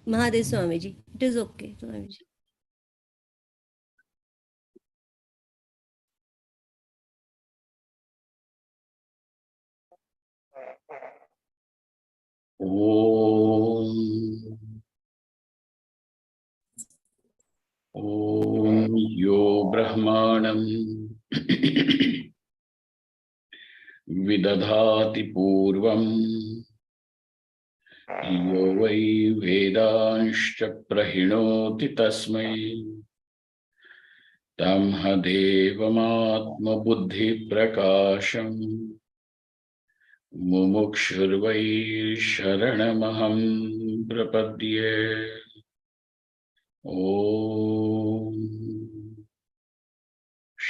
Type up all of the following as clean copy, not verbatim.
Mahadev Swamiji. It is okay, Swamiji. ॐ यो ब्रह्माणं विदधाति पूर्वं यो वै वेदांश्च प्रहिणोति तस्मै तं देवमात्मबुद्धिप्रकाशम् मुमुक्षुर्वै शरणमहं प्रपद्ये। ॐ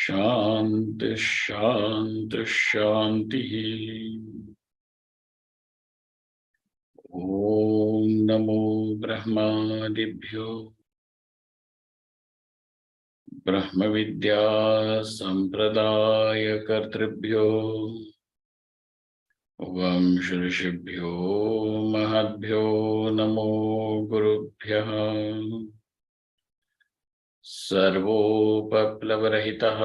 शान्ति शान्ति शान्तिः। ॐ नमो ब्रह्मादिभ्यो ब्रह्मविद्या सम्प्रदायकर्तृभ्यो वंश ऋषिभ्यो महद्भ्यो नमो गुरुभ्यः। सर्वोपप्लवरहितः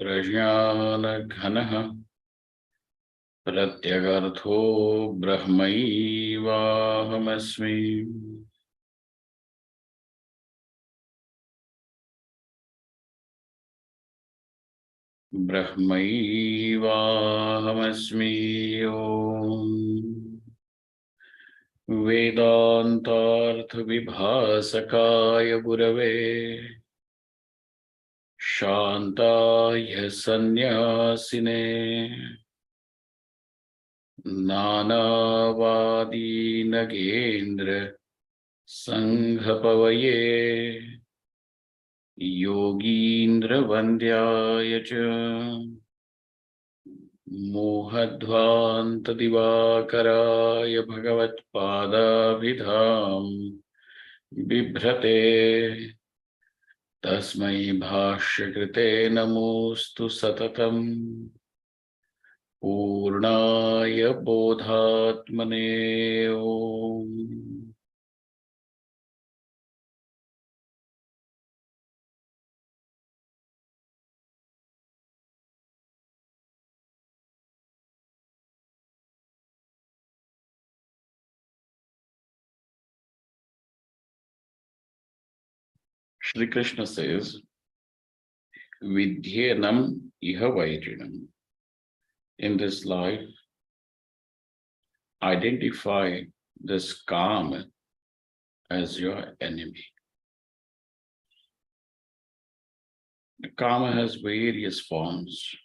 प्रज्ञानघनः प्रत्यगर्थो ब्रह्मैवाहमस्मि। ब्रह्मैवाहमस्मि। ॐ वेदान्तार्थविभासकाय गुरवे शान्ताय सन्न्यासिने नानावादी नगेन्द्र संघपवये योगीन्द्र वन्द्याय च मोहध्वान्त दिवाकराय भगवत्पादाभिधां बिभ्रते तस्मै भाष्यकृते नमोऽस्तु सततम् पूर्णाय बोधात्मने। ॐ Shri Krishna says, Vidyenam iha vairinam. In this life, identify this karma as your enemy. The karma has various forms.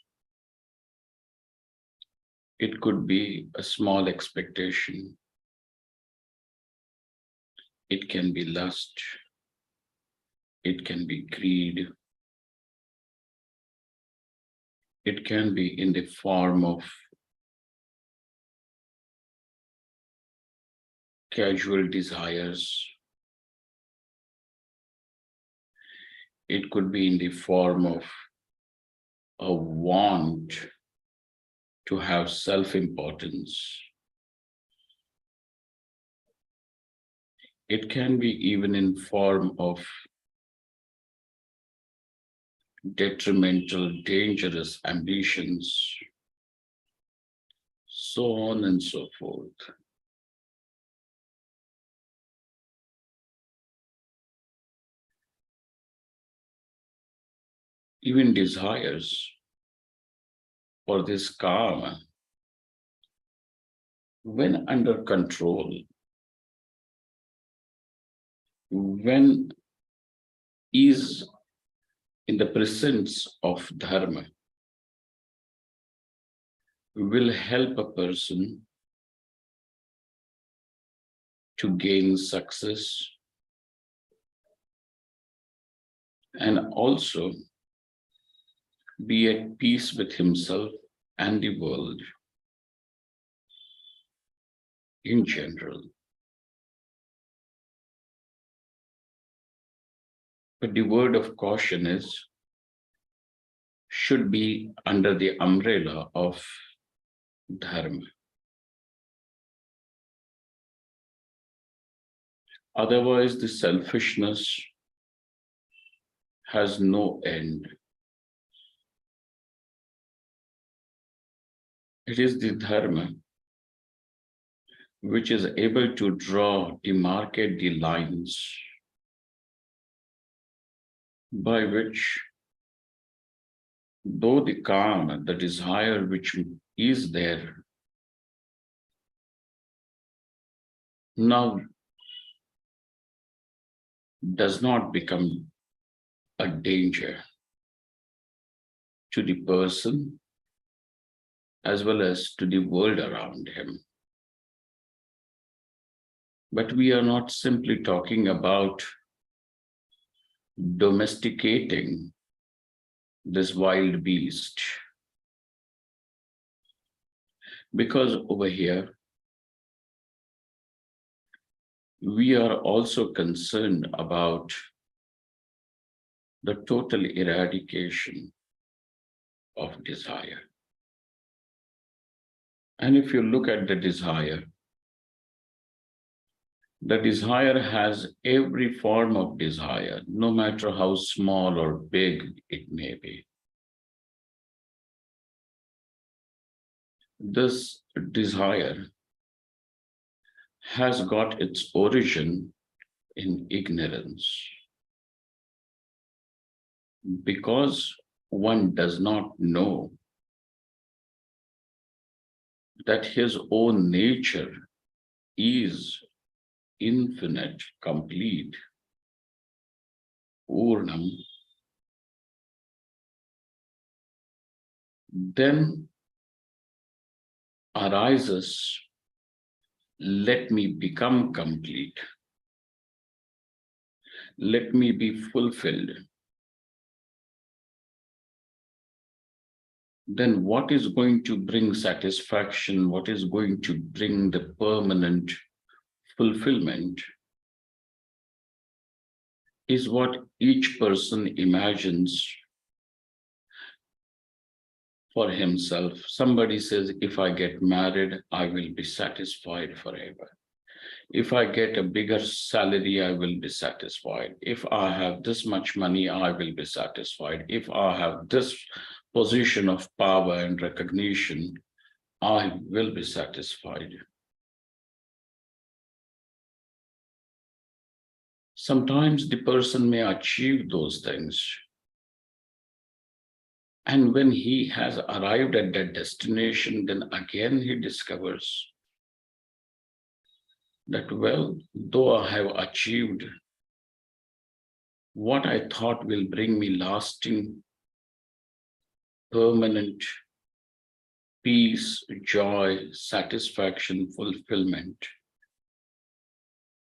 It could be a small expectation. It can be lust. It can be greed. It can be in the form of casual desires. It could be in the form of a want to have self-importance. It can be even in form of detrimental, dangerous ambitions, so on and so forth. Even desires for this karma, when under control, when is in the presence of dharma, will help a person to gain success and also be at peace with himself and the world in general. But the word of caution is, should be under the umbrella of dharma. Otherwise, the selfishness has no end. It is the dharma which is able to demarcate the lines by which, though the karma, the desire which is there, now does not become a danger to the person as well as to the world around him. But we are not simply talking about domesticating this wild beast, because over here we are also concerned about the total eradication of desire. And if you look at the desire has every form of desire, no matter how small or big it may be. This desire has got its origin in ignorance. Because one does not know that his own nature is infinite, complete, Purnam, then arises, let me become complete, let me be fulfilled. Then what is going to bring satisfaction? What is going to bring the permanent fulfillment is what each person imagines for himself. Somebody says, if I get married, I will be satisfied forever. If I get a bigger salary, I will be satisfied. If I have this much money, I will be satisfied. If I have this position of power and recognition, I will be satisfied. Sometimes the person may achieve those things. And when he has arrived at that destination, then again he discovers that, well, though I have achieved what I thought will bring me lasting, permanent peace, joy, satisfaction, fulfillment,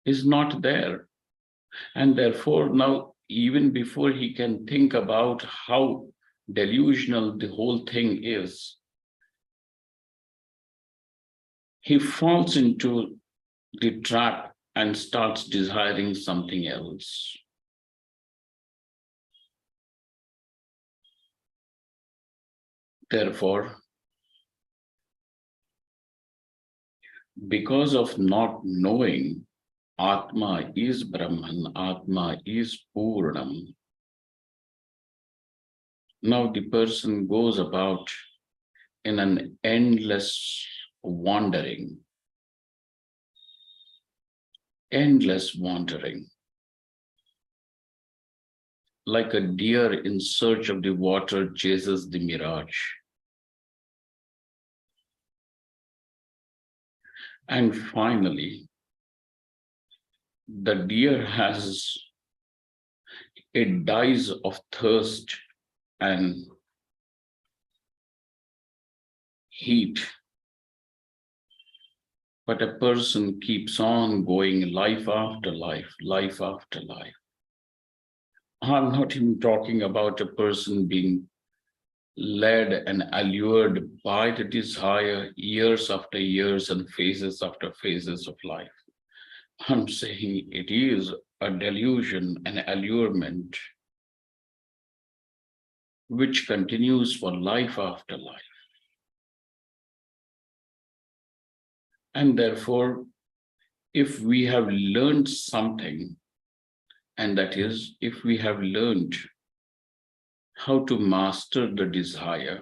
is not there. And therefore, now, even before he can think about how delusional the whole thing is, he falls into the trap and starts desiring something else. Therefore, because of not knowing Atma is Brahman, Atma is Purnam, now the person goes about in an endless wandering, like a deer in search of the water chases the mirage. And finally, the deer it dies of thirst and heat. But a person keeps on going life after life, life after life. I'm not even talking about a person being led and allured by the desire years after years and phases after phases of life. I'm saying it is a delusion, an allurement, which continues for life after life. And therefore, if we have learned something, and that is, if we have learned how to master the desire,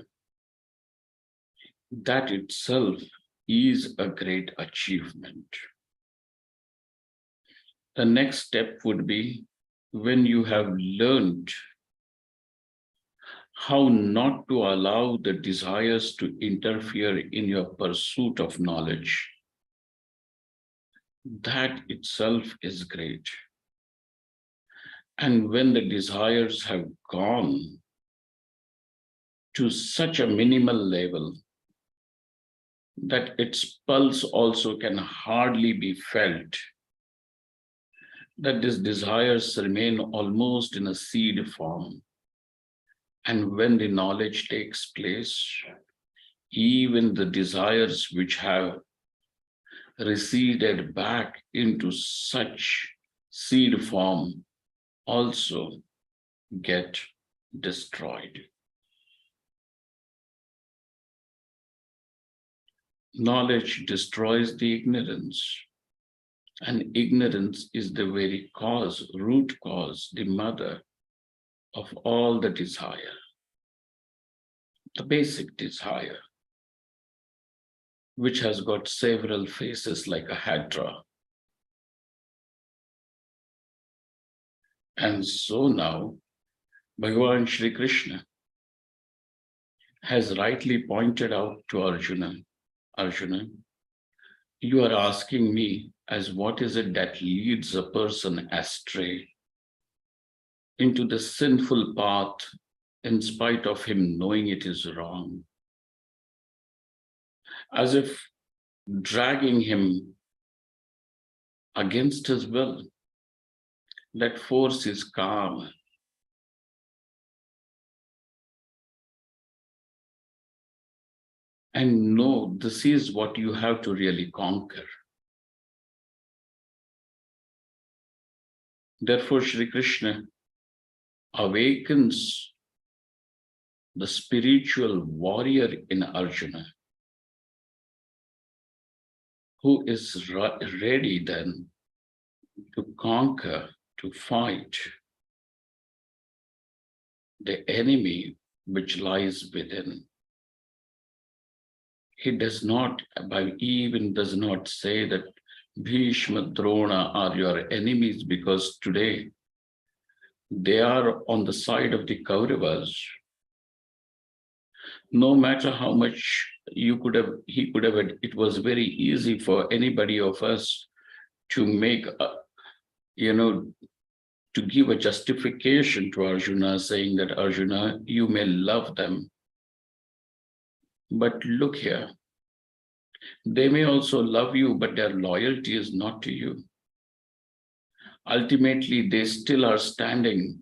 that itself is a great achievement. The next step would be when you have learned how not to allow the desires to interfere in your pursuit of knowledge. That itself is great. And when the desires have gone to such a minimal level that its pulse also can hardly be felt, that these desires remain almost in a seed form. And when the knowledge takes place, even the desires which have receded back into such seed form also get destroyed. Knowledge destroys the ignorance, and ignorance is the very cause, root cause, the mother of all the desire, the basic desire, which has got several faces like a hydra. And so now, Bhagavan Shri Krishna has rightly pointed out to Arjuna, Arjuna, you are asking me as what is it that leads a person astray into the sinful path in spite of him knowing it is wrong, as if dragging him against his will. That force is calm. And know this is what you have to really conquer. Therefore, Shri Krishna awakens the spiritual warrior in Arjuna, who is ready then to conquer, to fight the enemy which lies within. He does not, does not say that Bhishma, Drona are your enemies, because today they are on the side of the Kauravas. No matter how much he could have, it was very easy for anybody of us to make, to give a justification to Arjuna, saying that Arjuna, you may love them, but look here, they may also love you, but their loyalty is not to you. Ultimately, they still are standing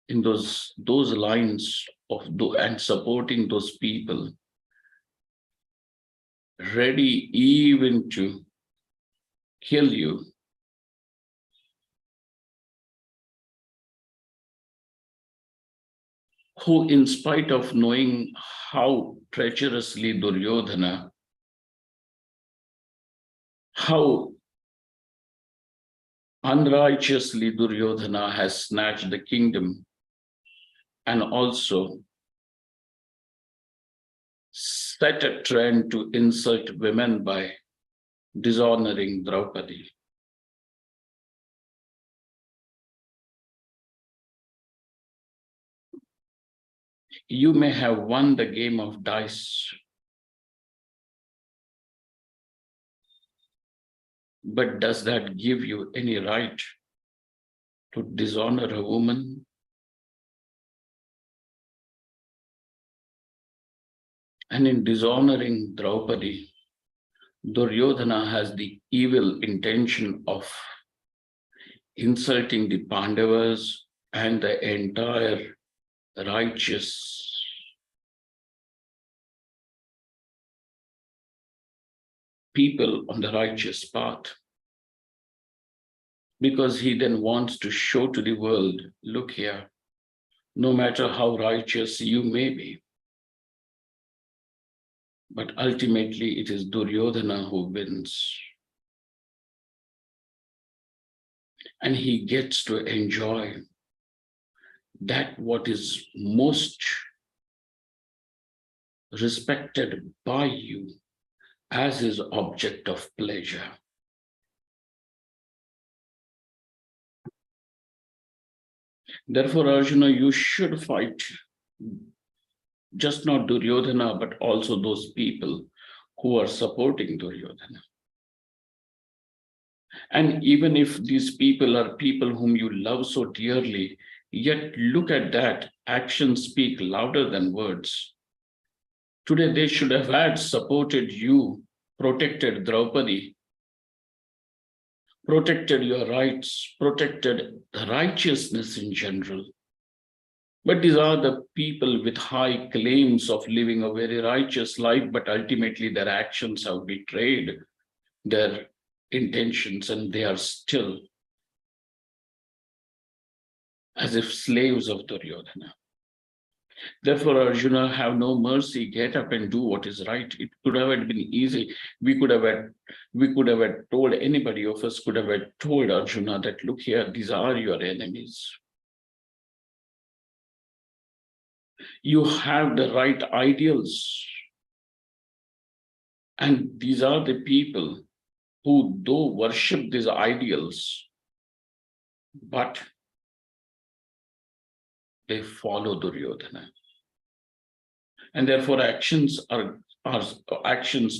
in those lines and supporting those people, ready even to kill you. Who, in spite of knowing how treacherously Duryodhana, how unrighteously Duryodhana has snatched the kingdom, and also set a trend to insult women by dishonoring Draupadi. You may have won the game of dice, but does that give you any right to dishonor a woman? And in dishonoring Draupadi, Duryodhana has the evil intention of insulting the Pandavas and the entire righteous people on the righteous path, because he then wants to show to the world, look here, no matter how righteous you may be, but ultimately it is Duryodhana who wins. and he gets to enjoy that what is most respected by you as his object of pleasure. Therefore, Arjuna, you should fight just not Duryodhana, but also those people who are supporting Duryodhana. And even if these people are people whom you love so dearly, yet look at that, actions speak louder than words. Today, they should have had supported you, protected Draupadi, protected your rights, protected righteousness in general. But these are the people with high claims of living a very righteous life, but ultimately their actions have betrayed their intentions, and they are still as if slaves of Duryodhana. Therefore, Arjuna, have no mercy, get up and do what is right. It could have been easy. We could have told, anybody of us could have told Arjuna that, look here, these are your enemies. You have the right ideals. And these are the people who though worship these ideals, but they follow Duryodhana. And therefore actions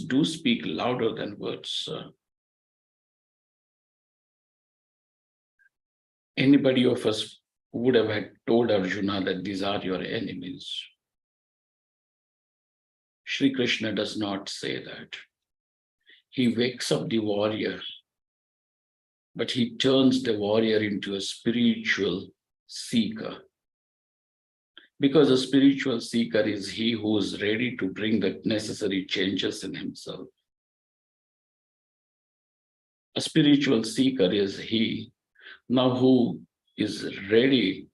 do speak louder than words. Anybody of us would have had told Arjuna that these are your enemies. Sri Krishna does not say that. He wakes up the warrior, but he turns the warrior into a spiritual seeker. Because a spiritual seeker is he who is ready to bring the necessary changes in himself. A spiritual seeker is he now who is ready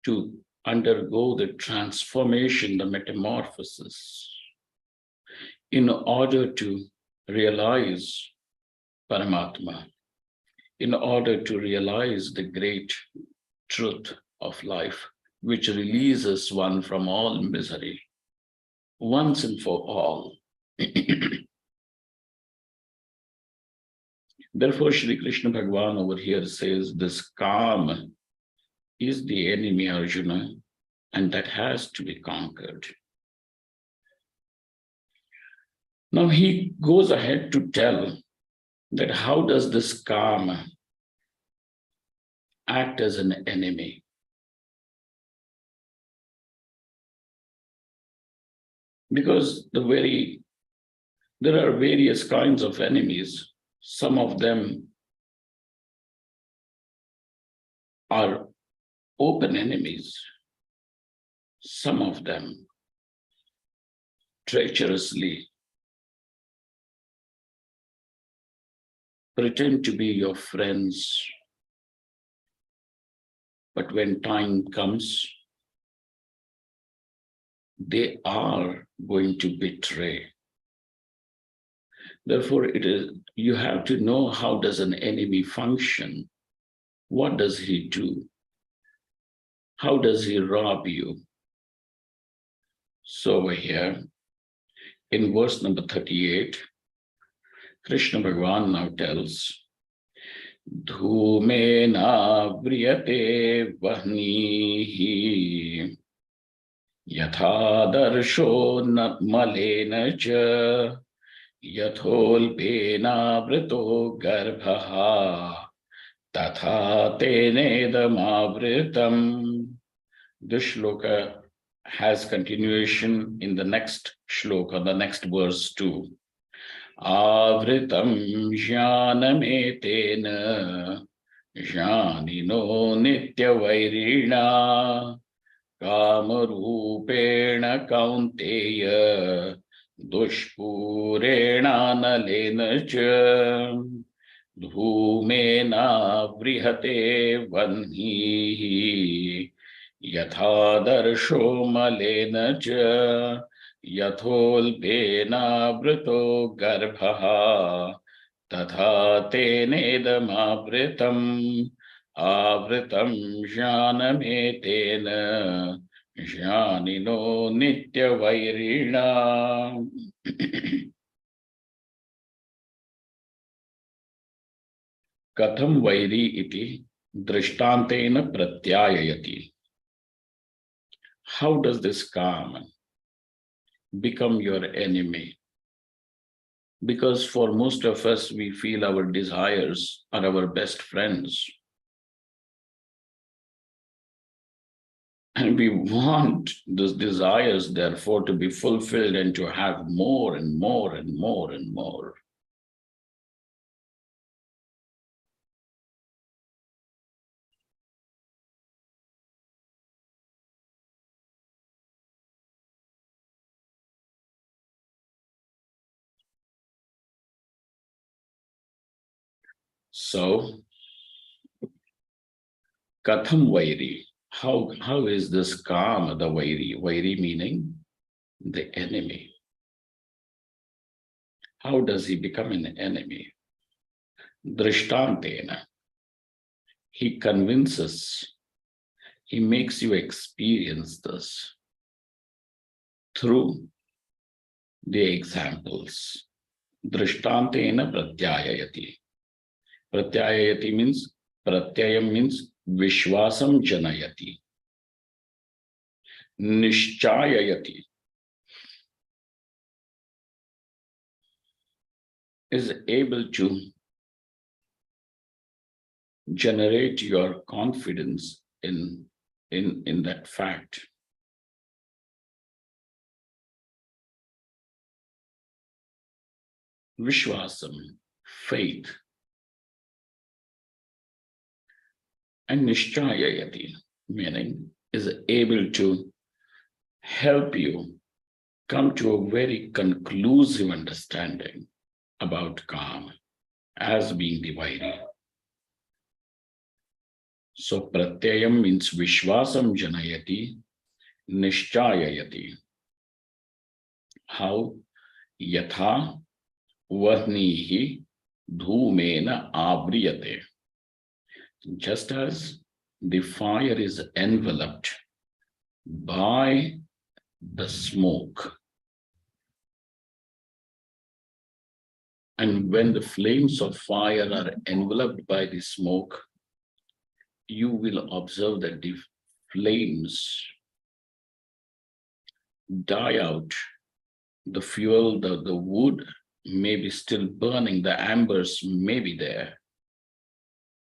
to undergo the transformation, the metamorphosis, in order to realize Paramatma, in order to realize the great truth of life, which releases one from all misery, once and for all. Therefore, Shri Krishna Bhagavan over here says this Kama is the enemy, Arjuna, and that has to be conquered. Now he goes ahead to tell that how does this Kama act as an enemy? Because there are various kinds of enemies. Some of them are open enemies. Some of them treacherously pretend to be your friends. But when time comes, they are going to betray. Therefore, you have to know how does an enemy function? What does he do? How does he rob you? So over here, in verse number 38, Krishna Bhagavan now tells, Dhumena vriyate vahnihi yatha darsho malena cha yatholpena vrito garbha tatha tenedamavritam. This shloka has continuation in the next shloka, the next verse too. Avritam jnanametena jnanino nityavairina kamarupena kaunteya dushpurena nalena cha dhumena vrihate vanhihi yatha darsho malena cha yatholpena vrito garbha Tatha tenedam avritam jnanametena jnanino nitya vairina. Katham vairi iti drishtantena pratyayayati. How does this karma become your enemy? Because for most of us, we feel our desires are our best friends. And we want those desires, therefore, to be fulfilled and to have more and more and more and more. So, Katham Vairi. How is this Kama the Vairi? Vairi meaning the enemy. How does he become an enemy? Drishtantena. He convinces, he makes you experience this through the examples. Drishtantena pratyayayati. Pratyayayati means, pratyayam means vishwasam janayati. Nishchayayati is able to generate your confidence in that fact. Vishwasam, faith. And Nishchayayati, meaning is able to help you come to a very conclusive understanding about Kama as being the Vairi. So Pratyayam means Vishwasam Janayati, Nishchayayati. How? Yatha Varnihi Dhumena Avriyate. Just as the fire is enveloped by the smoke, and when the flames of fire are enveloped by the smoke, you will observe that the flames die out. The fuel, the wood may be still burning, the embers may be there.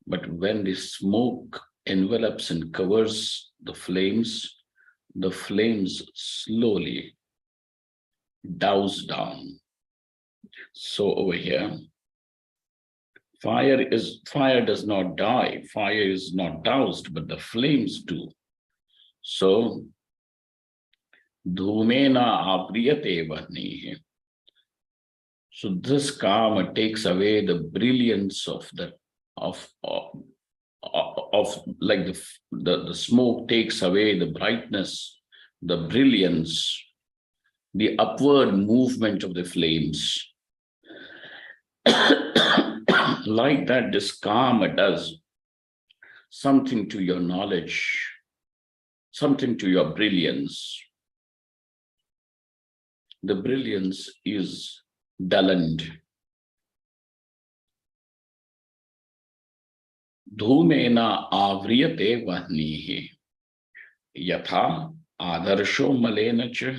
But when the smoke envelops and covers the flames slowly douse down. So over here, fire does not die, fire is not doused, but the flames do. So dhumena apriyate varnihi. So this karma takes away the brilliance of like the smoke takes away the brightness, the brilliance, the upward movement of the flames. Like that, this karma does something to your knowledge, something to your brilliance. The brilliance is dulled. Dhumena avriyate vahnihi. Yatha adarsho malena cha.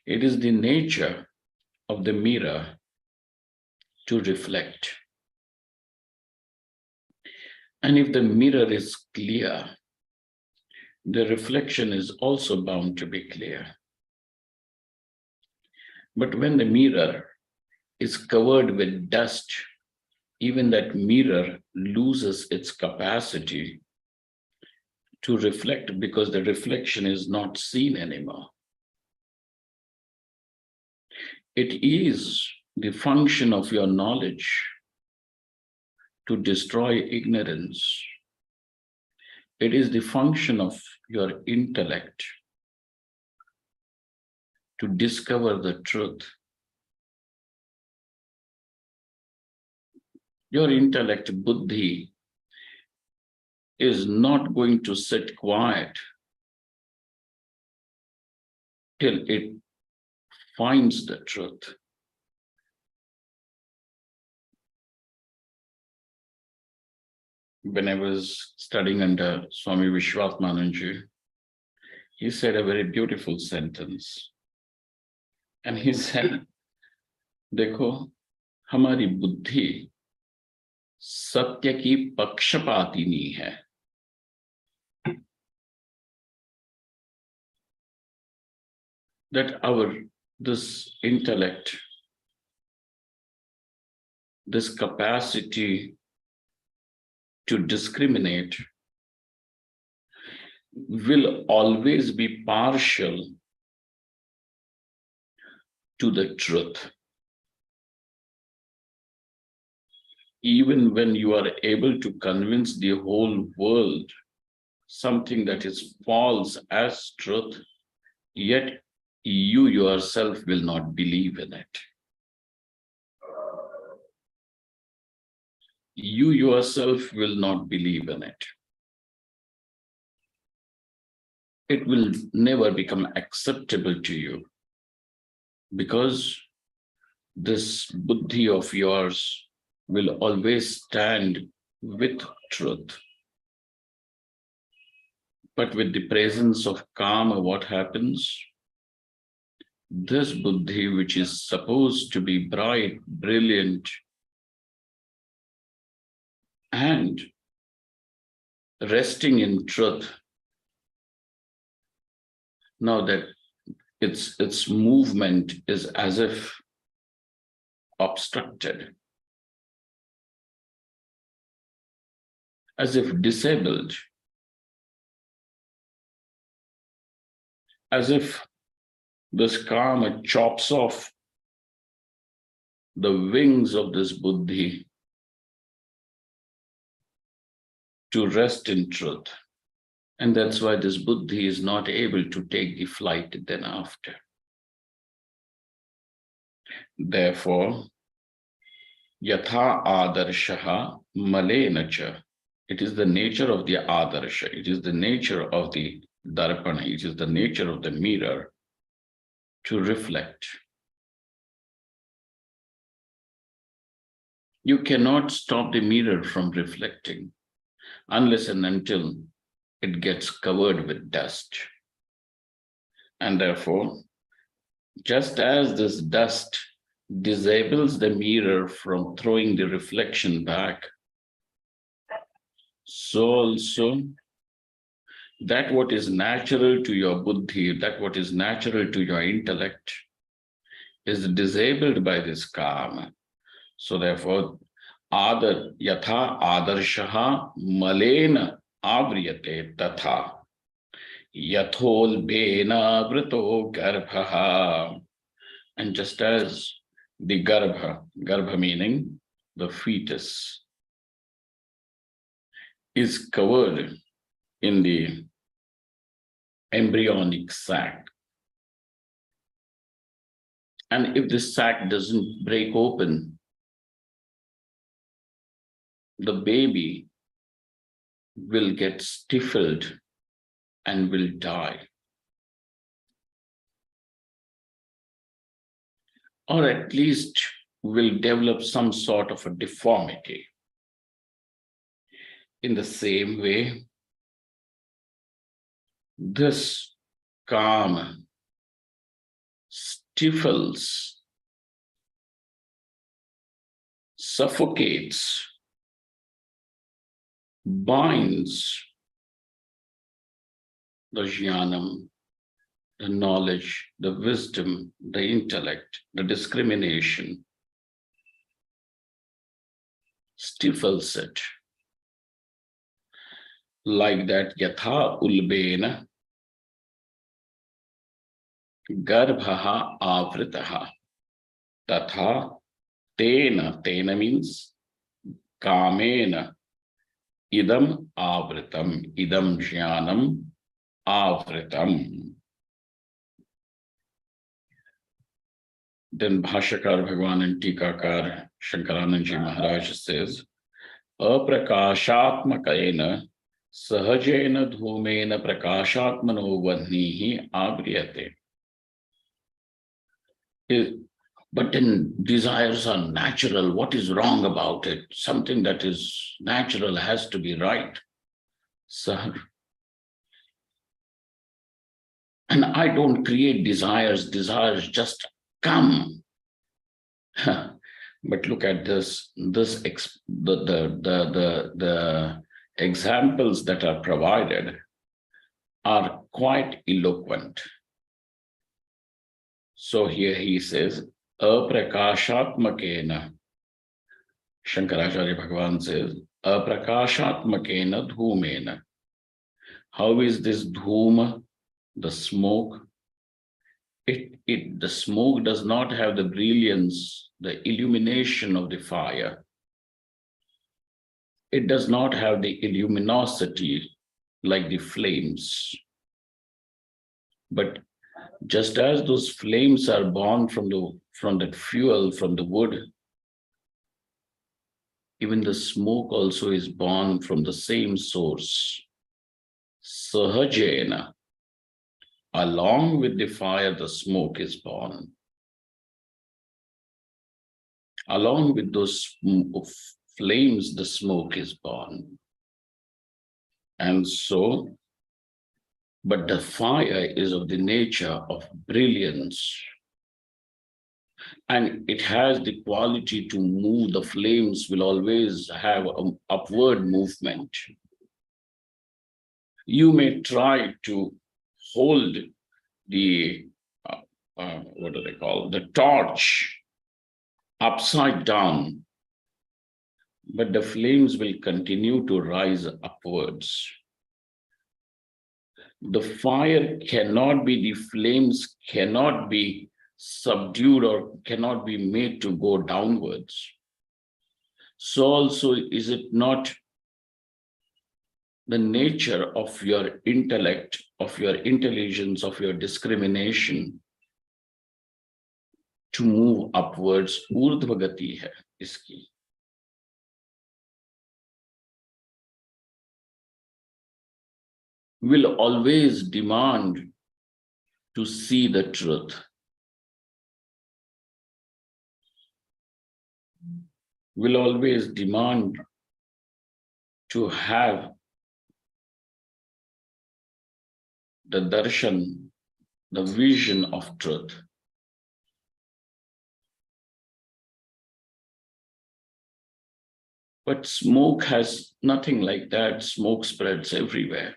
It is the nature of the mirror to reflect. And if the mirror is clear, the reflection is also bound to be clear. But when the mirror is covered with dust, even that mirror loses its capacity to reflect because the reflection is not seen anymore. It is the function of your knowledge to destroy ignorance. It is the function of your intellect to discover the truth. Your intellect, buddhi, is not going to sit quiet till it finds the truth. When I was studying under Swami Vishwatmananji, he said a very beautiful sentence. And he said, देखो, हमारी बुद्धि सत्य की पक्षपातिनी है. That this intellect, this capacity to discriminate will always be partial to the truth. Even when you are able to convince the whole world something that is false as truth, yet you yourself will not believe in it. You yourself will not believe in it. It will never become acceptable to you, because this buddhi of yours will always stand with truth. But with the presence of karma, what happens? This buddhi, which is supposed to be bright, brilliant, and resting in truth, now that its movement is as if obstructed, as if disabled, as if this karma chops off the wings of this buddhi to rest in truth. And that's why this buddhi is not able to take the flight then after. Therefore, yatha adarshaha malenacha. It is the nature of the adarsha. It is the nature of the darpana. It is the nature of the mirror to reflect. You cannot stop the mirror from reflecting unless and until it gets covered with dust. And therefore, just as this dust disables the mirror from throwing the reflection back, so also that what is natural to your buddhi, that what is natural to your intellect, is disabled by this karma. So therefore, yatha adarshaha malena avriyate tatha yathol bena vrito garbhaha. And just as the garbha meaning the fetus, is covered in the embryonic sac, and if the sac doesn't break open, the baby will get stifled and will die. Or at least will develop some sort of a deformity. In the same way, this karma stifles, suffocates, binds the jnanam, the knowledge, the wisdom, the intellect, the discrimination, stifles it. Like that, yatha ulbena garbhaha avritaha tatha tena means kamena idam avritam, idam jnanam avritam. Then Bhashakar Bhagwan and Tikakar Shankarananji Maharaj says, Aprakashatmakena sahajena dhumena prakashatmano vahnihi avriyate. But then desires are natural. What is wrong about it? Something that is natural has to be right. And I don't create desires. Desires just come. But look at this. The examples that are provided are quite eloquent. So here he says, Aprakashatmakena. Shankaracharya Bhagavan says, Aprakashatmakena dhumena. How is this dhuma, the smoke? The smoke does not have the brilliance, the illumination of the fire. It does not have the illuminosity like the flames. But just as those flames are born from that fuel, from the wood, even the smoke also is born from the same source. Sahajena. Along with the fire, the smoke is born. Along with those flames, the smoke is born. And so, but the fire is of the nature of brilliance. And it has the quality to move. The flames will always have an upward movement. You may try to hold the, what do they call, the torch upside down, but the flames will continue to rise upwards. The fire cannot be, the flames cannot be subdued or cannot be made to go downwards. So also is it not the nature of your intellect, of your intelligence, of your discrimination to move upwards? Urdhvagati hai iski. Will always demand to see the truth. Will always demand to have the darshan, the vision of truth. But smoke has nothing like that. Smoke spreads everywhere.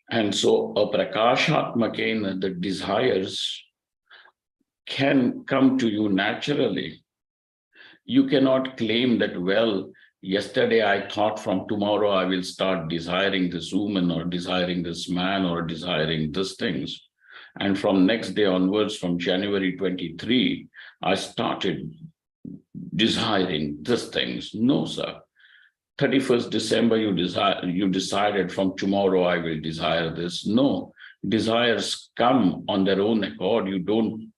And so aprakashatmakena, the desires can come to you naturally. You cannot claim that, well, yesterday I thought from tomorrow I will start desiring this woman or desiring this man or desiring these things. And from next day onwards, from January 23, I started desiring these things. No, sir. 31st December, you decided from tomorrow I will desire this. No, desires come on their own accord. You don't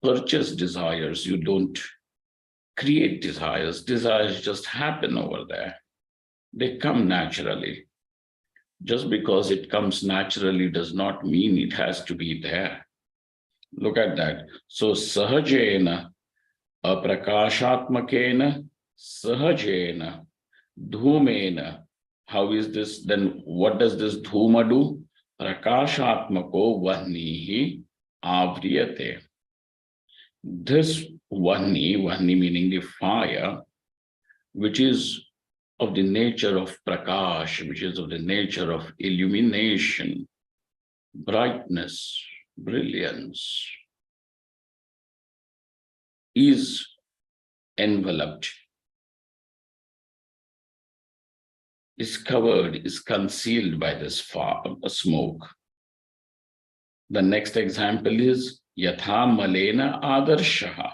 purchase desires. You don't create desires. Desires just happen over there. They come naturally. Just because it comes naturally does not mean it has to be there. Look at that. So sahajena, aprakashatmakena, sahajena, dhumena. How is this? Then what does this dhuma do? Prakashatmako vahnihi avriyate. This vahni meaning the fire, which is of the nature of prakash, which is of the nature of illumination, brightness, brilliance, is enveloped, is covered, is concealed by this smoke. The next example is yatha malena adarshaha.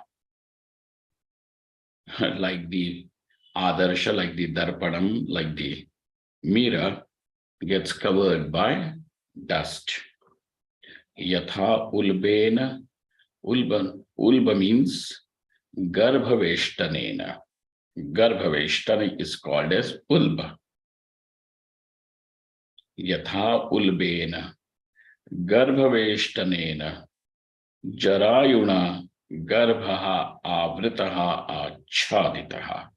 Like the adarsha, like the darpanam, like the mirror, gets covered by dust. Yatha ulbena. Ulba means garbhaveshtanena. Garbhaveshtana is called as ulba. Yatha ulbena garbhaveshtanena jarayuna garbhaha avritaha achaditaha.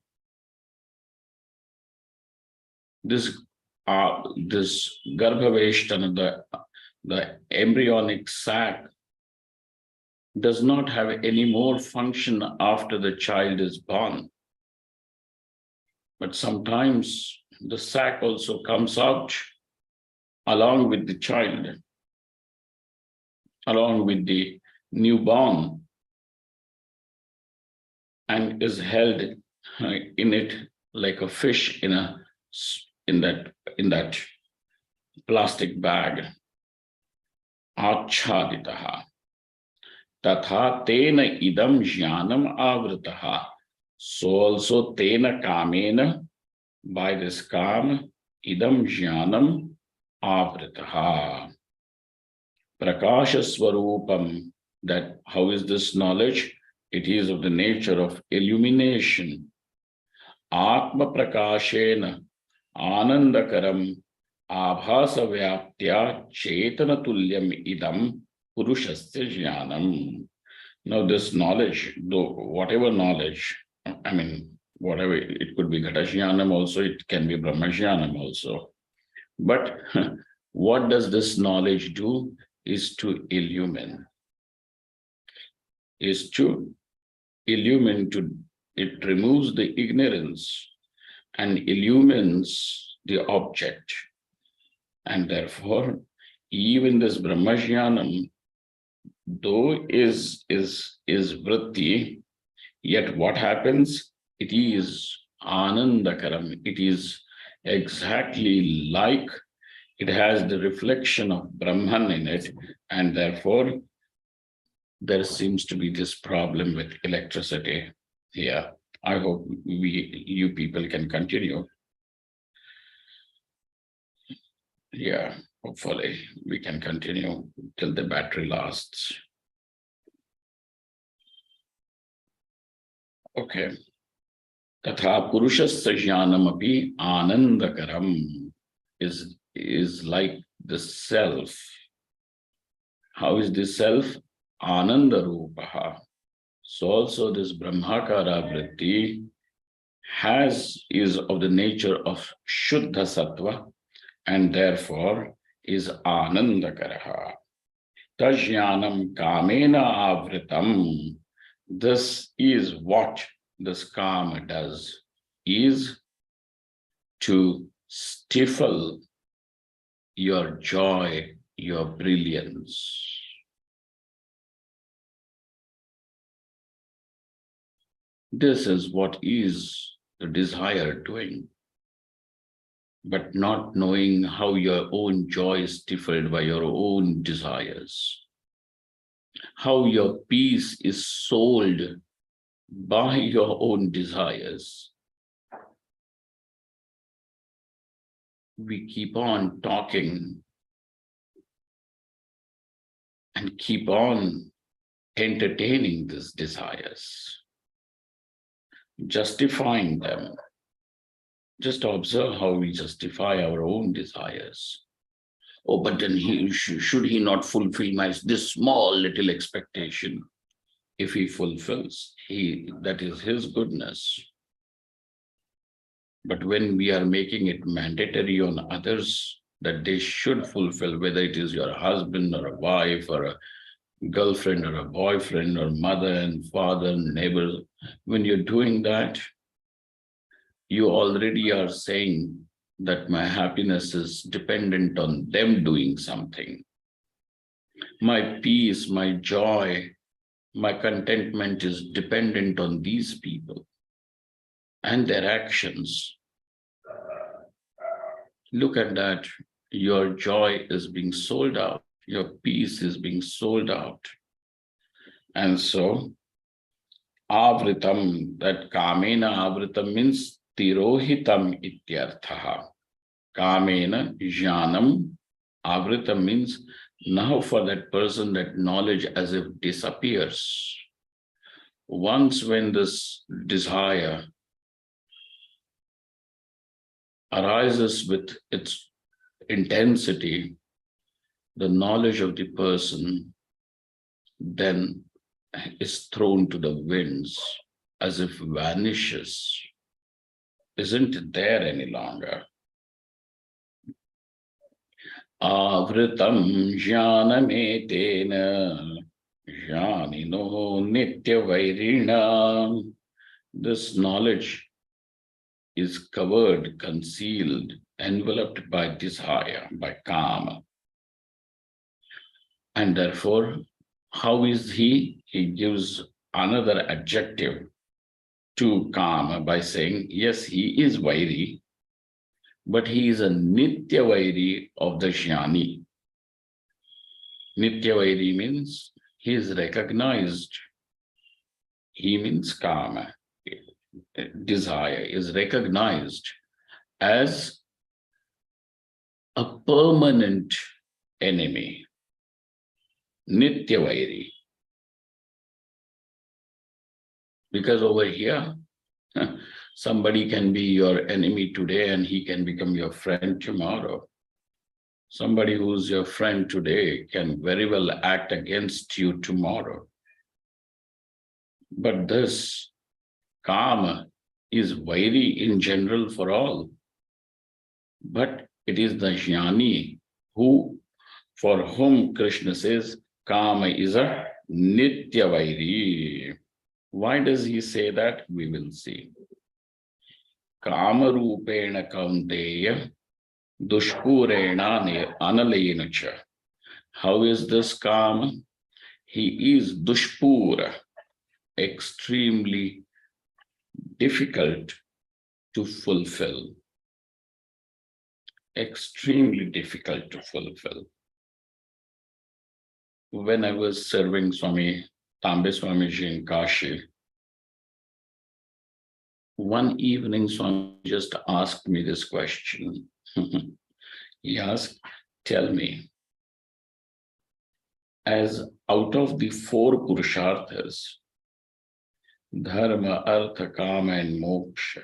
This garbhaveshtana, the embryonic sac, does not have any more function after the child is born. But sometimes the sac also comes out along with the child, along with the newborn, and is held in it like a fish in that plastic bag. Achaditaha. Tatha tena idam jnanam avritaha. So also tena kamena, by this kam, idam jnanam avritaha. Prakasha swarupam, that how is this knowledge? It is of the nature of illumination. Atma prakashena anandakaram abhasa vyaptya chetana tulyam idam purushasya jnanam. Now this knowledge, though whatever knowledge, I mean, whatever, it could be Ghatashyanam also, it can be Brahmashyanam also. But what does this knowledge do? Is to illumine. It removes the ignorance and illumines the object. And therefore, even this Brahmashyanam, though is vritti, yet what happens? It is anandakaram. It is exactly like it has the reflection of Brahman in it, and therefore there seems to be this problem with electricity here. I hope you people can continue. Yeah, hopefully we can continue till the battery lasts. Okay. Tatha purushasya jnanam api anandakaram is like the self. How is this self? Ananda rupaha. So also this Brahmakara vritti is of the nature of Shuddha Sattva, and therefore is Anandakaraha. Tajnanam kamena avritam. This is what this kama does, is to stifle your joy, your brilliance. This is what is the desire doing, but not knowing how your own joy is stifled by your own desires, how your peace is sold by your own desires. We keep on talking and keep on entertaining these desires, justifying them. Just observe how we justify our own desires. Oh, but then should he not fulfill this small little expectation? If he fulfills, that is his goodness. But when we are making it mandatory on others that they should fulfill, whether it is your husband or a wife or a girlfriend or a boyfriend or mother and father and neighbors, when you're doing that, you already are saying that my happiness is dependent on them doing something. My peace, my joy, my contentment is dependent on these people and their actions. Look at that. Your joy is being sold out. Your peace is being sold out. And so, avritam, that kamena avritam means tirohitam ityarthaha. Kamena jnanam, avritam means Now for that person, that knowledge as if disappears. Once when this desire arises with its intensity, the knowledge of the person then is thrown to the winds, as if vanishes, isn't there any longer. Avritam jnanametena jnanino nitya. This knowledge is covered, concealed, enveloped by desire, by kama. And therefore, how is he? He gives another adjective to kama by saying, yes, he is vairi, but he is a nitya vairi of the jnani. Nitya vairi means he is recognized. He means kama, desire, is recognized as a permanent enemy. Nitya vairi. Because over here, somebody can be your enemy today and he can become your friend tomorrow. Somebody who's your friend today can very well act against you tomorrow. But this kama is vairi in general for all. But it is the jnani who, for whom Krishna says, kama is a nitya vairi. Why does he say that? We will see. Kama rupena kaunteya dushpurena analena cha. How is this kama? He is dushpura, extremely difficult to fulfill. Extremely difficult to fulfill. When I was serving Swami Tambe Swamiji in Kashi, one evening Swami just asked me this question. He asked, tell me, as out of the four Purusharthas, Dharma, Artha, Kama and Moksha,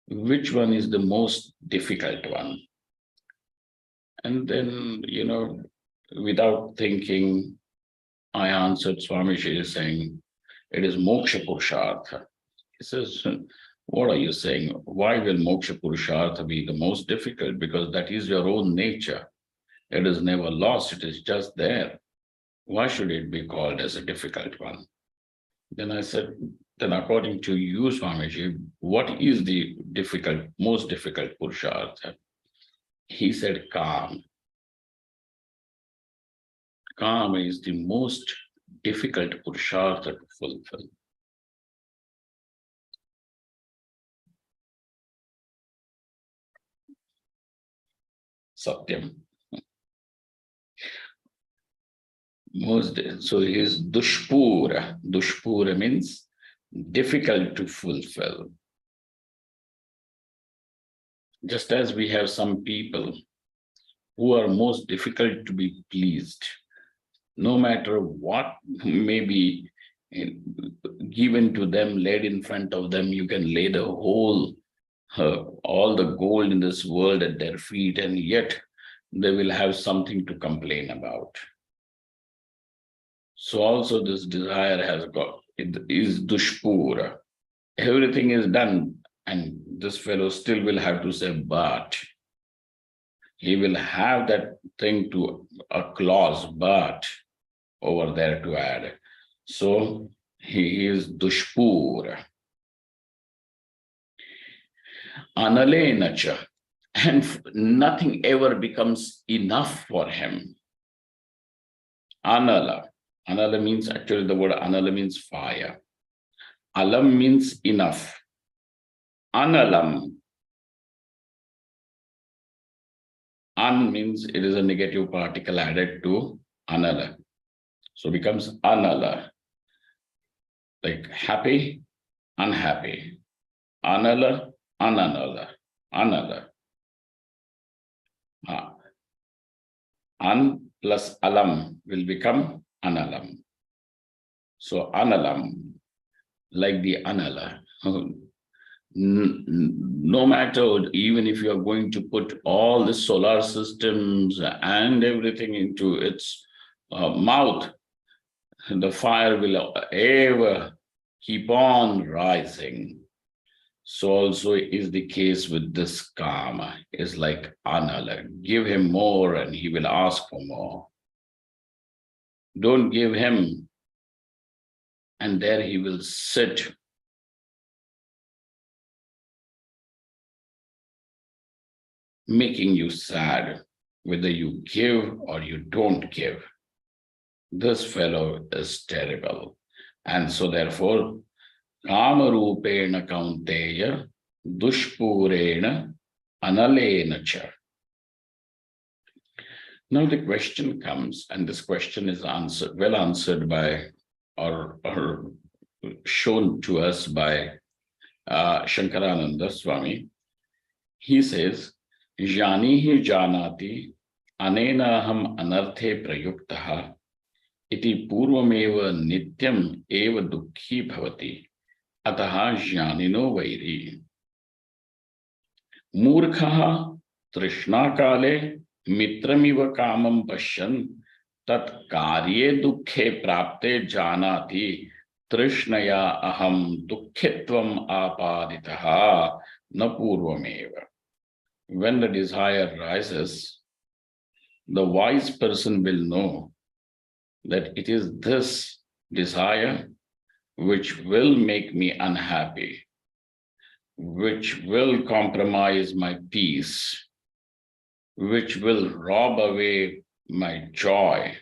which one is the most difficult one? And then, without thinking, I answered Swamiji saying, it is Moksha Purushartha. He says, what are you saying? Why will Moksha Purushartha be the most difficult? Because that is your own nature. It is never lost, it is just there. Why should it be called as a difficult one? Then I said, then according to you, Swamiji, what is the most difficult Purushartha? He said, calm. Calm is the most difficult Purushartha to fulfill. Satyam. So he is dushpura. Dushpura means difficult to fulfill. Just as we have some people who are most difficult to be pleased, no matter what may be given to them, laid in front of them, you can lay the whole, all the gold in this world at their feet, and yet they will have something to complain about. So also this desire has got, it is dushpura. Everything is done, and this fellow still will have to say, but. He will have that thing to a clause, but over there to add. So he is dushpura. Analenacha. And nothing ever becomes enough for him. Anala. Anala means, actually the word anala means fire. Alam means enough. Analam. An means it is a negative particle added to anala. So becomes anala. Like happy, unhappy. Anala, ananala. Anala. plus alam will become analam. So analam, like the anala. No matter, even if you are going to put all the solar systems and everything into its mouth, the fire will ever keep on rising. So also is the case with this kama, is like anala. Give him more and he will ask for more. Don't give him, and there he will sit making you sad, whether you give or you don't give. This fellow is terrible. And so therefore, Kamarupena Kaunteya Dushpurena Analena Cha. Now the question comes, and this question is well answered by, or shown to us by Shankarananda Swami. He says, Janihi janati anena ham anarthe prayuktaha iti purvameva nityam eva dukhi bhavati ataha janino vairi murkhaha trishna kale mitramiva kamam pasyan tat karye dukhe prapte janati trishnaya aham dukkhitvam apaditaha na purvameva. When the desire rises, the wise person will know that it is this desire which will make me unhappy, which will compromise my peace, which will rob away my joy.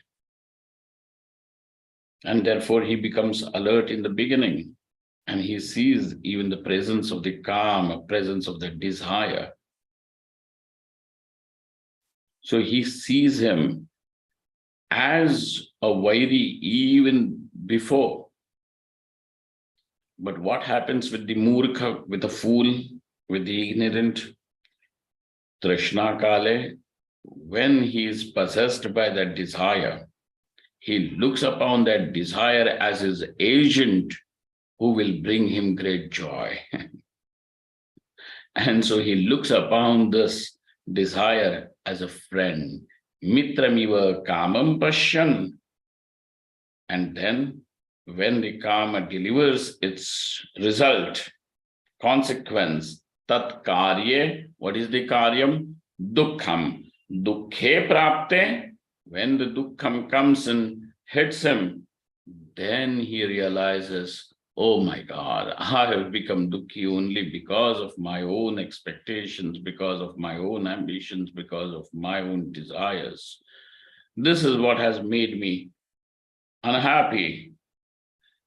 And therefore he becomes alert in the beginning, and he sees even the presence of the kama, presence of the desire. So he sees him as a vairi even before. But what happens with the murkha, with the fool, with the ignorant? Trishna kale, when he is possessed by that desire, he looks upon that desire as his agent who will bring him great joy. And so he looks upon this desire as a friend. Mitramiva kamam pashyan. And then when the kama delivers its result, consequence, tat karye, what is the karyam? Dukkham. Dukkhe prapte, when the dukkham comes and hits him, then he realizes, oh my God, I have become dukkhi only because of my own expectations, because of my own ambitions, because of my own desires. This is what has made me unhappy.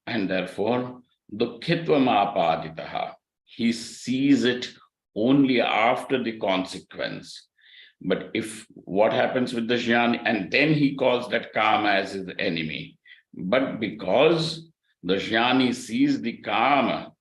And therefore, dukkhitvam apaditaha. He sees it only after the consequence. But if what happens with the jnani, and then he calls that kama as his enemy. But because the jnani sees the kama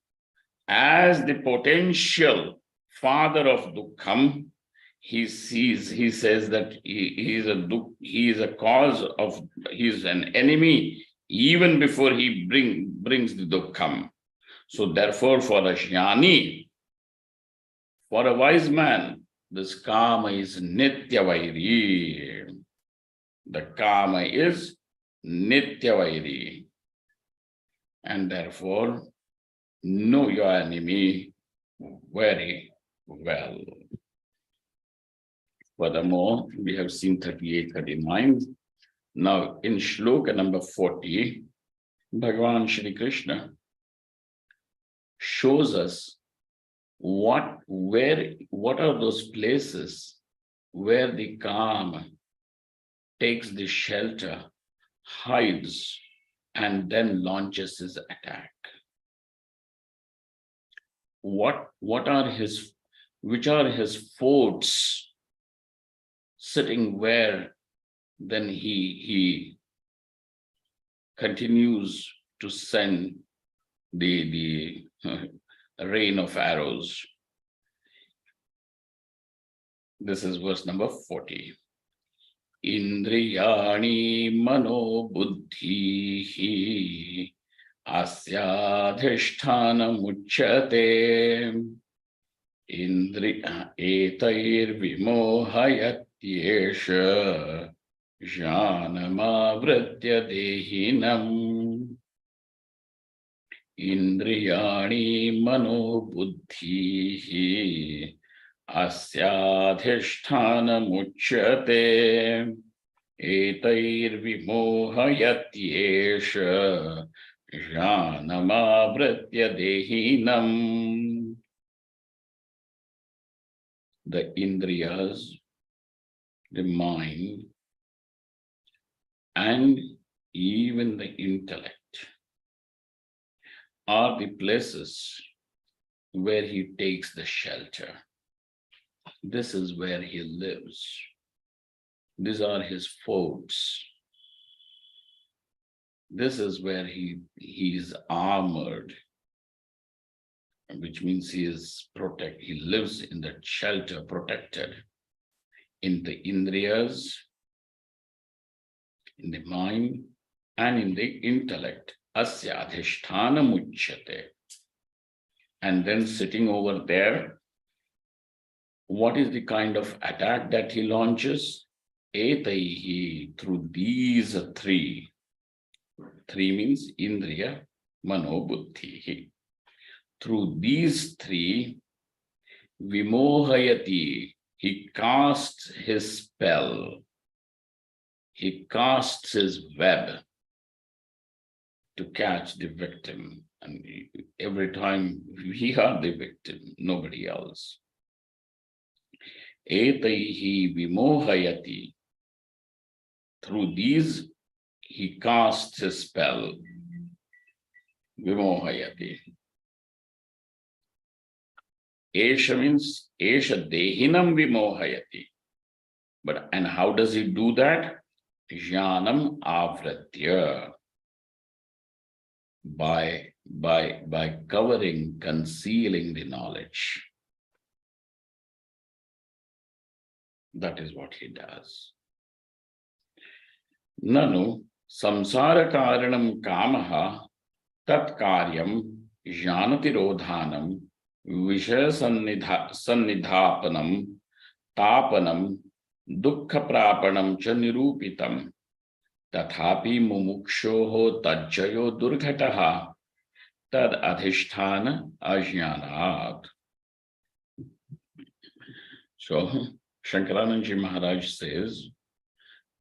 as the potential father of dukkham, he says that he is a cause of, he is an enemy even before he brings the dukkham. So therefore, for a jnani, for a wise man, this kama is nitya vairi. The kama is nitya vairi. And therefore, know your enemy very well. Furthermore, we have seen 38, 39. Now, in shloka number 40, Bhagavan Shri Krishna shows us what are those places where the kama takes the shelter, hides, and then launches his attack. Which are his forts sitting where then he continues to send the rain of arrows. This is verse number 40. Indriyani mano buddhi asyadhisthana muchyate etair vimohayatyesha jnanamavritya dehinam. Indriyani mano buddhi asyadhisthana muchyate etair vimohayatyesha jnanamavritya dehinam. The indriyas, the mind, and even the intellect are the places where he takes the shelter. This is where he lives. These are his forts. This is where he is armored, which means he lives in that shelter, protected in the indriyas, in the mind, and in the intellect. Asya adhisthana muchyate. And then sitting over there, what is the kind of attack that he launches? Etaihi, through these three. Three means indriya, mano, buddhi. Through these three, vimohayati, he casts his spell. He casts his web to catch the victim. And every time we are the victim, nobody else. Etaihi vimohayati. Through these, he casts his spell. Vimohayati. Esha means Esha dehinam vimohayati. And how does he do that? Jnanam avratya. By covering, concealing the knowledge. That is what he does. Nanu samsara karanam kamaha tat karyam jnanati rodhanam vishaya sannidhapanam tapanam dukkha prapanam cha nirupitam tathapi mumukshoho tajjayo durghataha tad adhisthana ajnanat. So Shankarananji Maharaj says,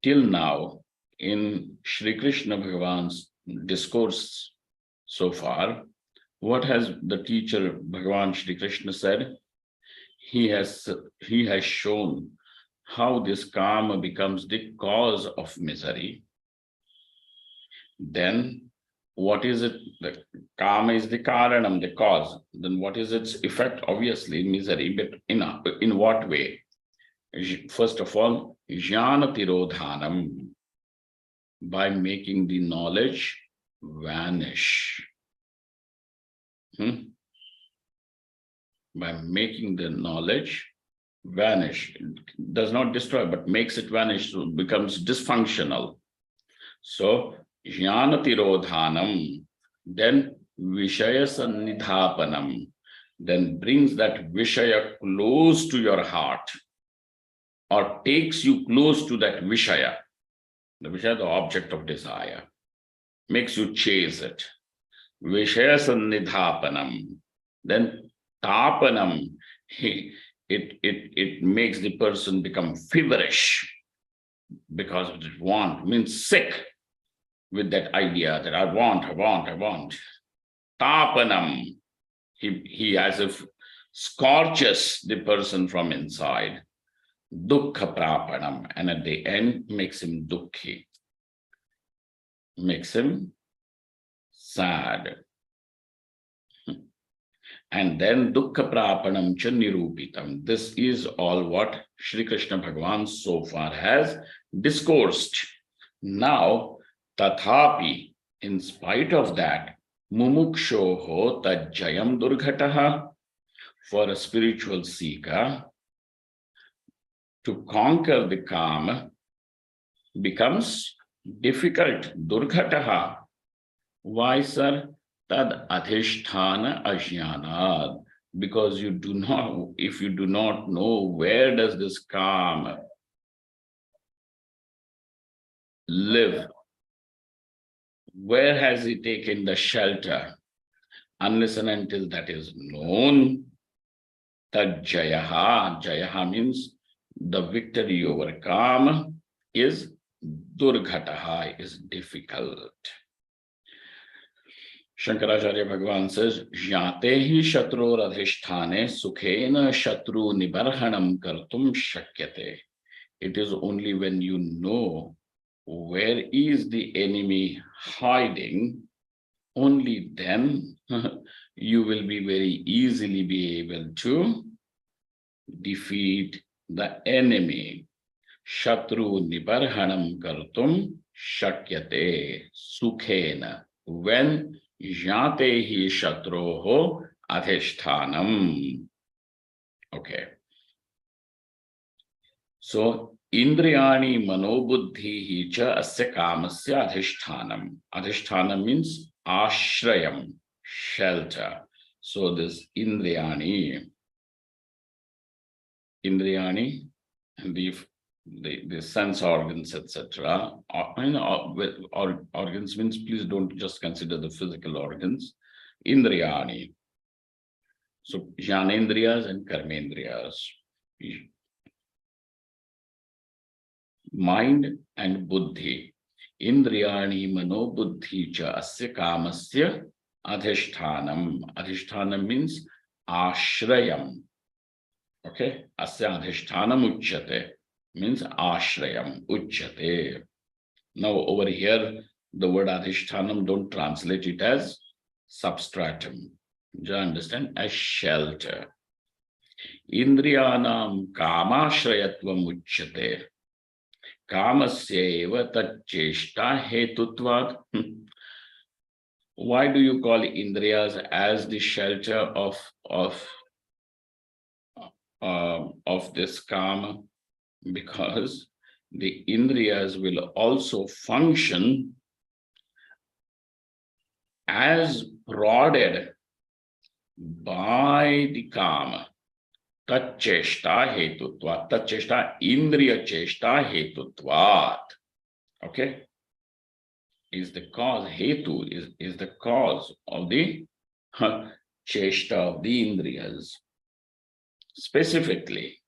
till now in Shri Krishna Bhagavan's discourse so far, what has the teacher Bhagavan Shri Krishna said? He has shown how this karma becomes the cause of misery. Then what is it? The karma is the karanam, the cause. Then what is its effect? Obviously misery, but in what way? First of all, jnana tirodhanam, by making the knowledge vanish. By making the knowledge vanish. It does not destroy, but makes it vanish, so it becomes dysfunctional. So jnana tirodhanam, then vishaya sannidhapanam, then brings that vishaya close to your heart, or takes you close to that vishaya, the vishaya, the object of desire, makes you chase it. Vishaya sannidhapanam, then tapanam, it makes the person become feverish because of the want, means sick with that idea that I want. Tapanam, he as if scorches the person from inside. Dukkha prapanam, and at the end makes him dukkhi, makes him sad. And then dukkha prapanam cha nirupitam. This is all what Shri Krishna Bhagavan so far has discoursed. Now, tathapi, in spite of that, mumukshoho tajjayam durghataha, for a spiritual seeker, to conquer the karma becomes difficult. Durghataha. Why, sir? Tad adhishthana ajnanad. Because you do not, if you do not know where does this calm live, where has he taken the shelter, unless and until that is known, tad jayaha, jayaha means the victory over calm is durghataha, is difficult. Shankaracharya Bhagavan says, Jnate hi shatror adhishthane sukhena shatru nibarhanam kartum shakyate. It is only when you know where is the enemy hiding, only then you will be very easily be able to defeat the enemy. Shatru nibarhanam kartum shakyate sukhena. When jate hi shatroho adhishthanam. Okay. So, indriyani manobuddhi cha asya kamasya adhishthanam. Adhishthanam means ashrayam, shelter. So, this indriyani, the sense organs, etc. Organs means, please don't just consider the physical organs. Indriyani. So, jnanendriyas and karmendriyas. Mind and buddhi. Indriyani mano buddhi cha asya kamasya adhishthanam. Adhishthanam means ashrayam. Okay, asya adhishthanam uchyate means ashrayam uchyate. Now over here, the word adhishthanam, don't translate it as substratum. Do you understand? As shelter. Indriyanam kamashrayatvam uchyate. Kamasyeva tacheshta hetutvad. Why do you call indriyas as the shelter of this kama? Because the indriyas will also function as prodded by the kama. Tacheshta hetutvat. Tacheshta indriya cheshta hetutvat. Okay? Is the cause, hetu is the cause of the cheshta of the indriyas. Specifically,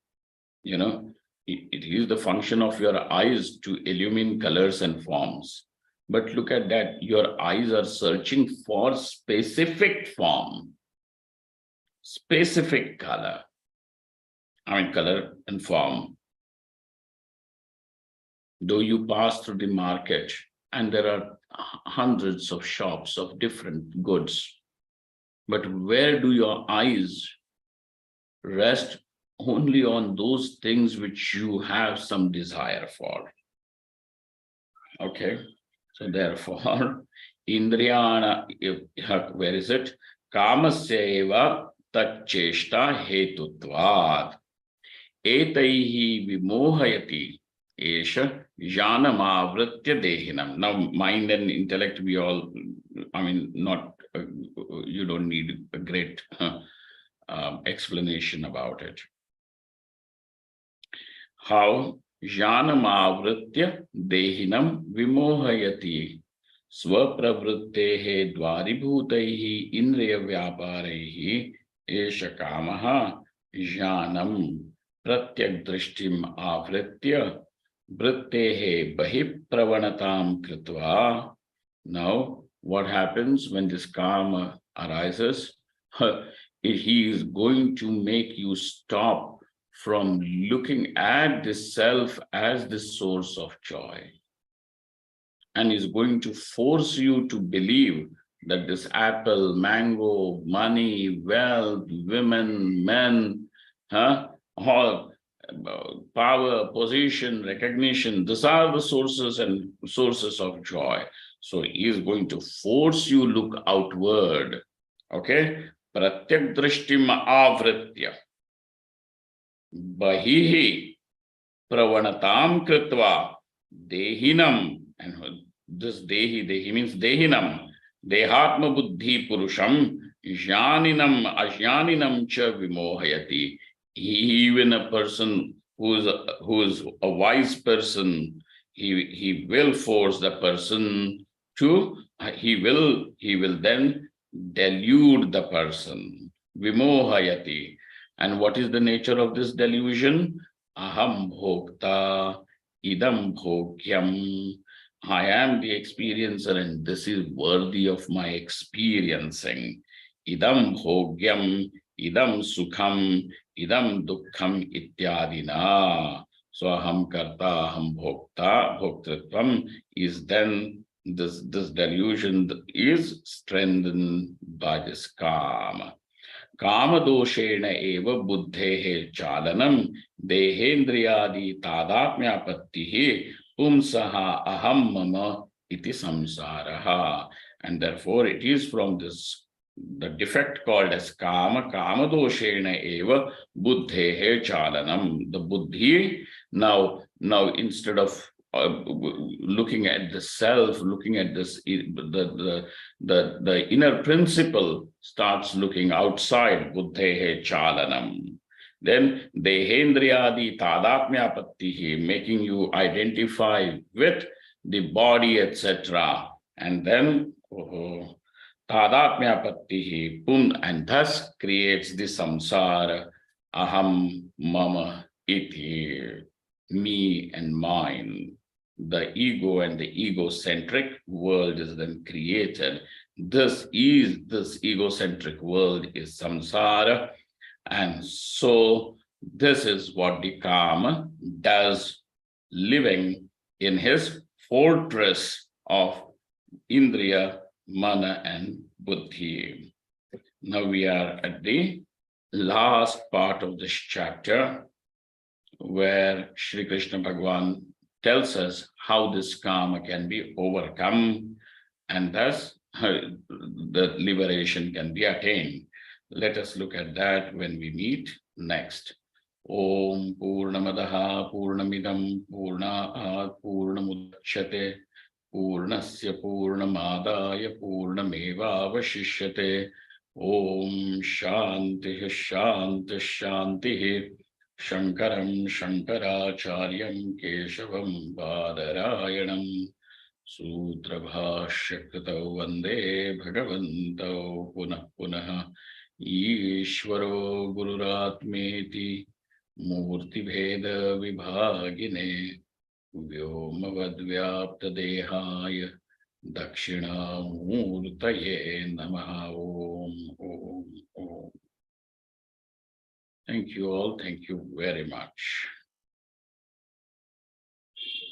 it is the function of your eyes to illumine colors and forms. But look at that, your eyes are searching for specific form, specific color. Color and form. Though you pass through the market and there are hundreds of shops of different goods, but where do your eyes rest? Only on those things which you have some desire for. Okay, so therefore, indriyana, where is it? Kamasyeva tacheshta hetutvad. Etaihi vimohayati esha janamavritya dehinam. Now, mind and intellect, we all, not, you don't need a great explanation about it. How janamavritya dehinam vimohayati swapravrittehe dvaribhutaihi indriya vyaparehi esha kamaha janam pratyak drishtim avritya vrittehe bahi pravanatam kritva. Now, what happens when this karma arises? He is going to make you stop from looking at the self as the source of joy. And is going to force you to believe that this apple, mango, money, wealth, women, men, all power, position, recognition, these are the sources of joy. So he is going to force you look outward. Okay? Pratyak drishtim avritya bahihi pravanatam kritva Dehinam, and this Dehi means Dehinam, Dehatma Buddhi Purusham, Jnaninam Ajnaninam cha Vimohayati. Even a person who's a wise person, he will force the person to, he will then delude the person. Vimohayati. And what is the nature of this delusion? Aham bhokta idam bhogyam. I am the experiencer and this is worthy of my experiencing. Idam bhogyam, idam sukham, idam dukkham ityadina. So aham karta, aham bhokta, bhoktritvam is then this delusion is strengthened by this kama. कामदोषेण एव बुद्धेः चालनं देहेन्द्रियादि तादात्म्यापत्तिः पुंसः अहं मम iti samsaraha. And therefore it is from this the defect called as kama doshena eva buddhehe chalanam. The buddhi now instead of looking at the self, looking at this, the inner principle starts looking outside, buddhehe chalanam. Then dehendriyadi tadatmyapattihi, making you identify with the body, etc. And then tadatmyapattihi pun, and thus creates the samsara, aham mama iti, me and mine. The ego and the egocentric world is then created. This egocentric world is samsara. And so this is what the Kama does, living in his fortress of Indriya, Mana and Buddhi. Now we are at the last part of this chapter where Sri Krishna Bhagavan tells us how this Kama can be overcome and thus the liberation can be attained. Let us look at that when we meet next. Om Purnamadaha Purnamidam Purnaat Purnamudachyate Purnasya Purnamadaya Purnameva Vashishyate. Om Shanti Shanti Shanti. Shankaram Shankaracharyam Keshavam Badarayanam Sutra Bhashyakritau Vande Bhagavanto Punah Punah Ishvaro Gururatmeti Murti Bheda Vibhagine Vyomavadvyapta Dehaya Dakshina Murtaye Namaha. Om Om Om. Thank you all. Thank you very much.